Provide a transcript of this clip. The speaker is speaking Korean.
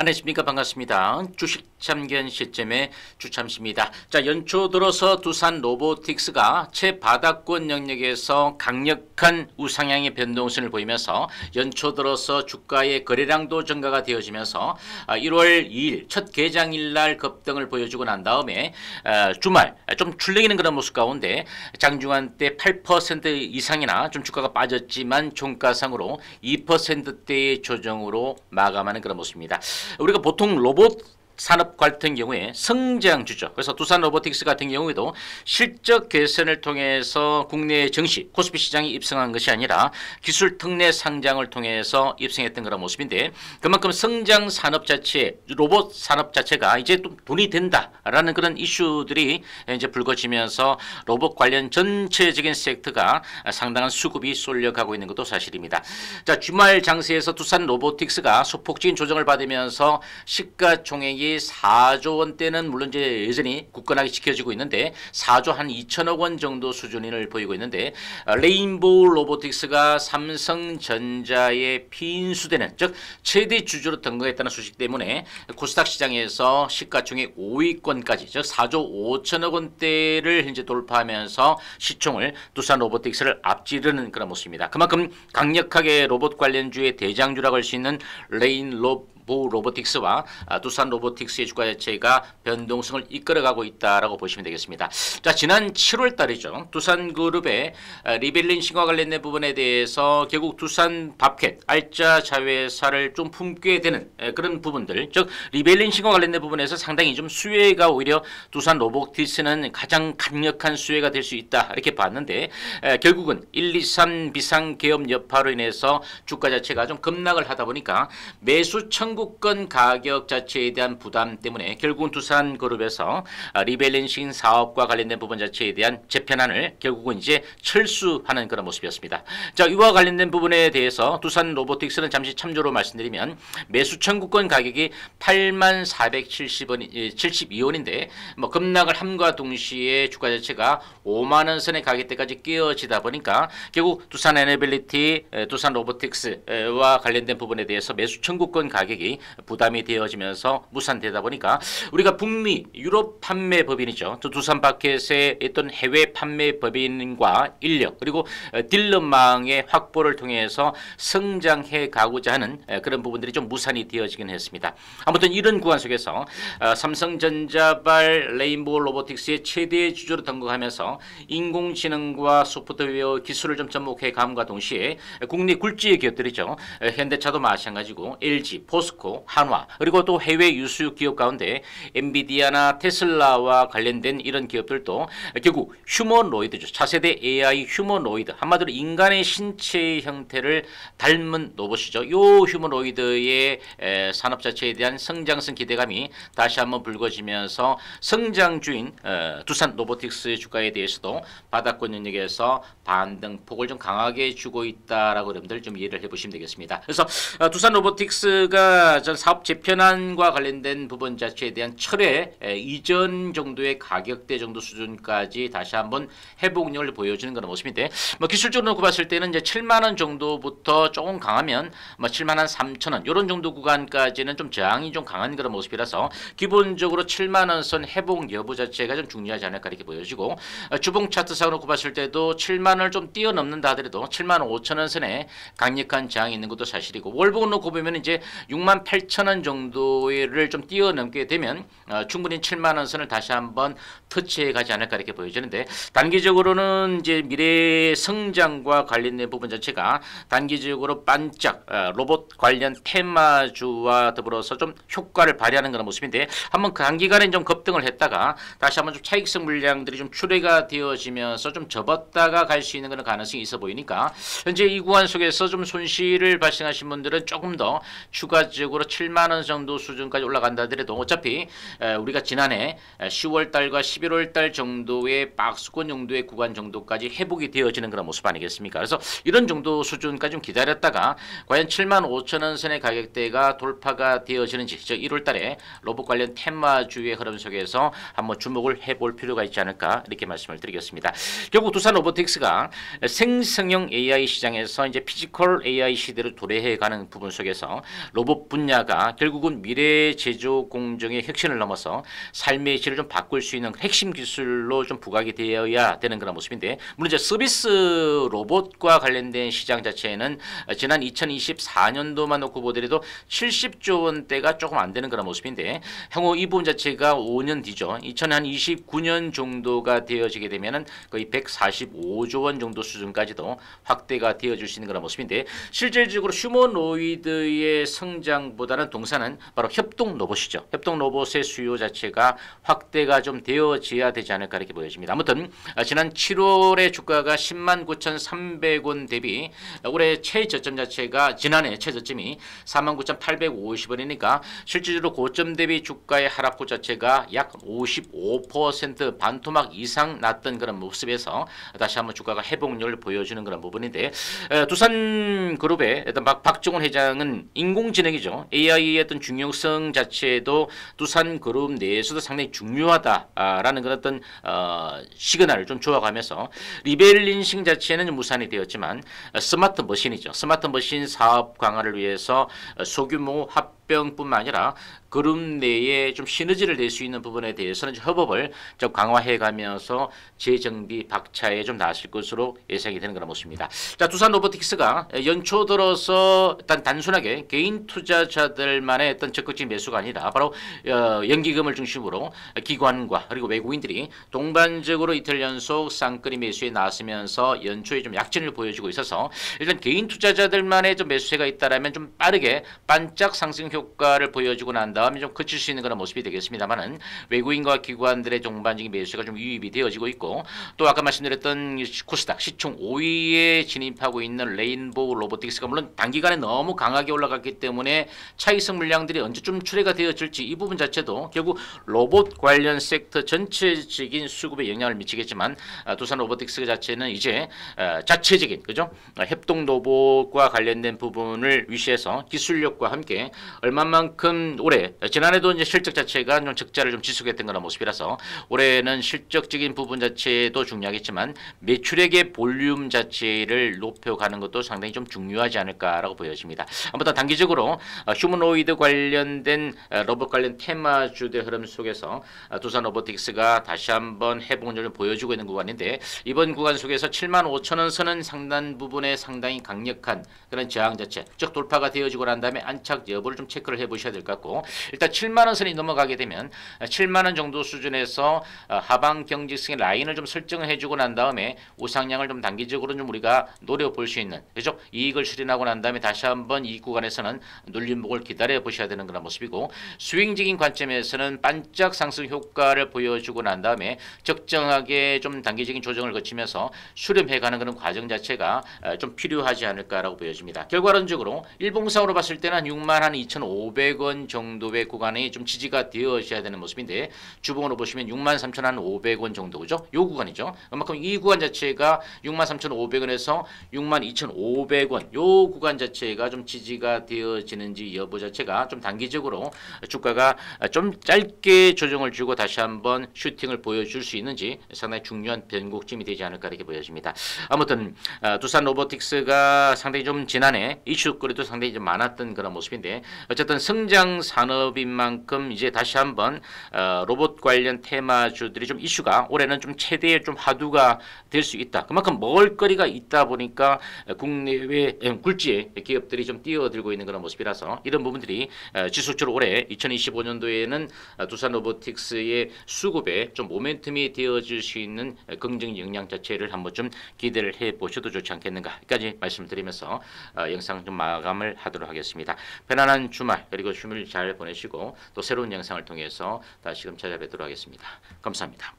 안녕하십니까. 반갑습니다. 주식 참견 시점의 주참씨입니다. 자, 연초 들어서 두산 로보틱스가 최바닥권 영역에서 강력한 우상향의 변동성을 보이면서 연초 들어서 주가의 거래량도 증가가 되어지면서 1월 2일 첫 개장일 날 급등을 보여주고 난 다음에 주말 좀 출렁이는 그런 모습 가운데 장중한 때 8% 이상이나 좀 주가가 빠졌지만 종가상으로 2%대의 조정으로 마감하는 그런 모습입니다. 우리가 보통 로봇 산업 같은 경우에 성장주죠. 그래서 두산 로보틱스 같은 경우에도 실적 개선을 통해서 국내 증시 코스피 시장이 입성한 것이 아니라 기술 특례 상장을 통해서 입성했던 그런 모습인데, 그만큼 성장 산업 자체, 로봇 산업 자체가 이제 또 돈이 된다라는 그런 이슈들이 이제 불거지면서 로봇 관련 전체적인 섹터가 상당한 수급이 쏠려가고 있는 것도 사실입니다. 자, 주말 장세에서 두산 로보틱스가 소폭적인 조정을 받으면서 시가총액이 4조 원대는 물론 이제 여전히 굳건하게 지켜지고 있는데 4조 한 2천억 원 정도 수준을 보이고 있는데, 레인보우 로보틱스가 삼성전자의 핀수되는, 즉 최대 주주로 등극했다는 소식 때문에 코스닥 시장에서 시가총액 5위권까지, 즉 4조 5천억 원대를 현재 돌파하면서 시총을 두산 로보틱스를 앞지르는 그런 모습입니다. 그만큼 강력하게 로봇 관련주의 대장주라고 할 수 있는 로보틱스와 두산 로보틱스의 주가 자체가 변동성을 이끌어가고 있다라고 보시면 되겠습니다. 자, 지난 7월 달이죠. 두산그룹의 리벨링싱과 관련된 부분에 대해서 결국 두산 밥켓 알짜 자회사를 좀 품게 되는 그런 부분들, 즉 리벨링싱과 관련된 부분에서 상당히 좀 수혜가 오히려 두산 로보틱스는 가장 강력한 수혜가 될 수 있다 이렇게 봤는데, 결국은 1, 2, 3 비상계엄 여파로 인해서 주가 자체가 좀 급락을 하다 보니까 매수 청구권 가격 자체에 대한 부담 때문에 결국은 두산그룹에서 리밸런싱 사업과 관련된 부분 자체에 대한 재편안을 결국은 이제 철수하는 그런 모습이었습니다. 자, 이와 관련된 부분에 대해서 두산 로보틱스는 잠시 참조로 말씀드리면 매수 청구권 가격이 84,772원인데 뭐 급락을 함과 동시에 주가 자체가 5만 원 선의 가격대까지 끼어지다 보니까 결국 두산 에너빌리티, 두산 로보틱스와 관련된 부분에 대해서 매수 청구권 가격이 부담이 되어지면서 무산되다 보니까 우리가 북미 유럽 판매 법인이죠. 또 두산 마켓의 어떤 해외 판매 법인과 인력 그리고 딜러망의 확보를 통해서 성장해 가고자 하는 그런 부분들이 좀 무산이 되어지긴 했습니다. 아무튼 이런 구간 속에서 삼성전자발 레인보우 로보틱스의 최대 주주로 등극하면서 인공지능과 소프트웨어 기술을 좀 접목해 감과 동시에 국내 굴지의 기업들이죠. 현대차도 마찬가지고 LG, 포스코, 한화, 그리고 또 해외 유수 기업 가운데 엔비디아나 테슬라와 관련된 이런 기업들도 결국 휴머노이드죠. 차세대 AI 휴머노이드, 한마디로 인간의 신체 형태를 닮은 로봇이죠. 이 휴머노이드의 산업 자체에 대한 성장성 기대감이 다시 한번 불거지면서 성장주인 두산 로보틱스 주가에 대해서도 바닥권 영역에서 반등폭을 좀 강하게 주고 있다라고 여러분들 좀 이해를 해보시면 되겠습니다. 그래서 두산 로보틱스가 전 사업 재편안과 관련된 부분 자체에 대한 철회 이전 정도의 가격대 정도 수준까지 다시 한번 회복력을 보여주는 그런 모습인데, 뭐 기술적으로 놓고 봤을 때는 이제 7만 원 정도부터 조금 강하면 뭐 7만 한 3천 원 이런 정도 구간까지는 좀 저항이 좀 강한 그런 모습이라서 기본적으로 7만 원 선 회복 여부 자체가 좀 중요하지 않을까 이렇게 보여지고, 주봉 차트상으로 놓고 봤을 때도 7만 원을 좀 뛰어넘는다 하더라도 7만 5천 원 선에 강력한 저항이 있는 것도 사실이고, 월봉을 놓고 보면 이제 6만 8천 원 정도를 좀 뛰어넘게 되면 충분히 7만 원 선을 다시 한번 터치해 가지 않을까 이렇게 보여지는데, 단기적으로는 이제 미래 성장과 관련된 부분 자체가 단기적으로 반짝 로봇 관련 테마주와 더불어서 좀 효과를 발휘하는 그런 모습인데, 한번 단기간에 좀 급등을 했다가 다시 한번 좀 차익성 물량들이 좀 출회가 되어지면서 좀 접었다가 갈 수 있는 그런 가능성이 있어 보이니까 현재 이 구간 속에서 좀 손실을 발생하신 분들은 조금 더 추가적으로 7만 원 정도 수준까지 올라간다 하더라도 어차피 우리가 지난해 10월 달과 11월 달 정도의 박스권 정도의 구간 정도까지 회복이 되어지는 그런 모습 아니겠습니까? 그래서 이런 정도 수준까지 좀 기다렸다가 과연 7만 5천 원 선의 가격대가 돌파가 되어지는지, 즉 1월 달에 로봇 관련 테마주의 흐름 속에서 한번 주목을 해볼 필요가 있지 않을까 이렇게 말씀을 드리겠습니다. 결국 두산 로보틱스가 생성형 AI 시장에서 이제 피지컬 AI 시대로 도래해가는 부분 속에서 로봇 분야가 결국은 미래 제조 공정의 혁신을 넘어서 삶의 질을 좀 바꿀 수 있는 핵심 기술로 좀 부각이 되어야 되는 그런 모습인데, 물론 이제 서비스 로봇과 관련된 시장 자체는 지난 2024년도만 놓고 보더라도 70조 원대가 조금 안 되는 그런 모습인데, 향후 이 부분 자체가 5년 뒤죠. 2029년 정도가 되어지게 되면은 거의 145조 원 정도 수준까지도 확대가 되어질 수 있는 그런 모습인데, 실질적으로 휴머노이드의 성장보다는 동사는 바로 협동 로봇이죠. 협동 로봇의 수요 자체가 확대가 좀 되어져야 되지 않을까 이렇게 보여집니다. 아무튼 지난 7월에 주가가 109,300원 대비 올해 최저점 자체가 지난해 최저점이 49,850원이니까 실질적으로 고점 대비 주가의 하락폭 자체가 약 55% 반토막 이상 났던 그런 모습에서 다시 한번 주가가 회복률을 보여주는 그런 부분인데, 두산그룹의 어떤 박정훈 회장은 인공지능이죠. AI의 어떤 중요성 자체도 두산그룹 내에서도 상당히 중요하다라는 그런 어떤 시그널을 좀 주어가면서 리밸런싱 자체는 무산이 되었지만 스마트 머신이죠. 스마트 머신 사업 강화를 위해서 소규모 합병뿐만 아니라 그룹 내에 좀 시너지를 낼 수 있는 부분에 대해서는 협업을 좀 강화해 가면서 재정비 박차에 좀 나설 것으로 예상이 되는 그런 모습입니다. 자, 두산 로보틱스가 연초 들어서 일단 단순하게 개인 투자자들만의 어떤 적극적인 매수가 아니라 바로 연기금을 중심으로 기관과 그리고 외국인들이 동반적으로 이틀 연속 쌍끌이 매수에 나서면서 연초에 좀 약진을 보여주고 있어서 일단 개인 투자자들만의 좀 매수세가 있다라면 좀 빠르게 반짝 상승 효과를 보여주고 난 다음에 좀 그칠 수 있는 그런 모습이 되겠습니다만은, 외국인과 기관들의 동반적인 매수가 좀 유입이 되어지고 있고, 또 아까 말씀드렸던 코스닥 시총 5위에 진입하고 있는 레인보우 로보틱스가 물론 단기간에 너무 강하게 올라갔기 때문에 차익성 물량들이 언제쯤 출회가 되어질지 이 부분 자체도 결국 로봇 관련 섹터 전체적인 수급에 영향을 미치겠지만, 두산 로보틱스 자체는 이제 자체적인 그죠 협동 로봇과 관련된 부분을 위시해서 기술력과 함께 얼마만큼 올해 지난해도 이제 실적 자체가 좀 적자를 좀 지속했던 그런 모습이라서 올해는 실적적인 부분 자체도 중요하겠지만 매출액의 볼륨 자체를 높여가는 것도 상당히 좀 중요하지 않을까라고 보여집니다. 아무튼 단기적으로 휴머노이드 관련된 로봇 관련 테마주의 흐름 속에서 두산 로보틱스가 다시 한번 회복률을 보여주고 있는 구간인데, 이번 구간 속에서 75,000원 선은 상단 부분에 상당히 강력한 그런 저항 자체, 즉 돌파가 되어지고 난 다음에 안착 여부를 좀 체크를 해보셔야 될 것 같고, 일단 7만원 선이 넘어가게 되면 7만원 정도 수준에서 하방 경직성의 라인을 좀 설정을 해주고 난 다음에 우상향을 좀 단기적으로 좀 우리가 노려볼 수 있는 그죠 이익을 실현하고 난 다음에 다시 한번 이 구간에서는 눌림목을 기다려 보셔야 되는 그런 모습이고, 스윙적인 관점에서는 반짝 상승 효과를 보여주고 난 다음에 적정하게 좀 단기적인 조정을 거치면서 수렴해가는 그런 과정 자체가 좀 필요하지 않을까라고 보여집니다. 결과론적으로 일봉상으로 봤을 때는 62,500원 정도의 구간이 좀 지지가 되어져야 되는 모습인데, 주봉으로 보시면 63,500원 정도 그죠? 요 구간이죠. 그만큼 이 구간 자체가 63,500원에서 62,500원 요 구간 자체가 좀 지지가 되어지는지 여부 자체가 좀 단기적으로 주가가 좀 짧게 조정을 주고 다시 한번 슈팅을 보여줄 수 있는지 상당히 중요한 변곡점이 되지 않을까 이렇게 보여집니다. 아무튼 두산 로보틱스가 상당히 좀 지난해 이슈거리도 상당히 좀 많았던 그런 모습인데, 어쨌든 성장 산업인 만큼 이제 다시 한번 로봇 관련 테마주들이 좀 이슈가 올해는 좀 최대의 좀 화두가 될 수 있다. 그만큼 먹을거리가 있다 보니까 국내외 굴지의 기업들이 좀 뛰어들고 있는 그런 모습이라서 이런 부분들이 지속적으로 올해 2025년도에는 두산 로보틱스의 수급에 좀 모멘텀이 되어질 수 있는 긍정 영향 자체를 한번 좀 기대를 해 보셔도 좋지 않겠는가까지 말씀드리면서 영상 좀 마감을 하도록 하겠습니다. 편안한 주말 그리고 휴일 잘 보내시고 또 새로운 영상을 통해서 다시금 찾아뵙도록 하겠습니다. 감사합니다.